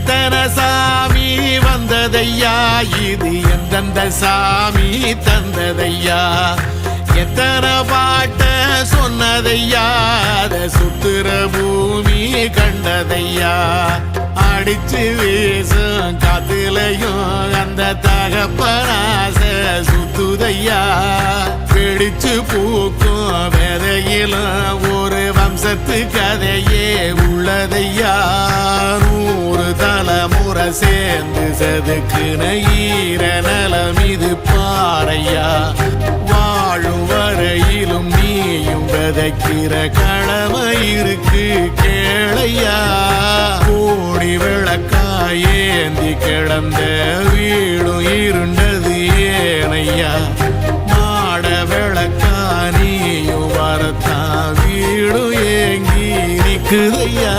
எத்தனை சாமி வந்ததையா, இது எந்தெந்த சாமி தந்ததையா, எத்தனை பாட்ட சொன்னதையா, அத சுத்துற பூமி கண்டதையா, அடிச்சு வீசும் காத்துலையும் அந்த தகப்பனாச சுத்துதையா, பிடிச்சு பூக்கும் விதையிலும் ஒரு வம்சத்து கதையே உள்ளதையா, 100 தலைமுறை சேர்ந்து செதுக்குன ஈர நலம் இது பாறையா, வாழும் வரையிலும் நீயும் விதைக்கிற கடமை இருக்கு கேளையா, கோடி விளக்காயேந்தி கிடந்த வீடும் இருண்டது ஏனையா, மாட விளக்கா நீயும் வரத்தான் வீடும் ஏங்கி நிக்குதையா.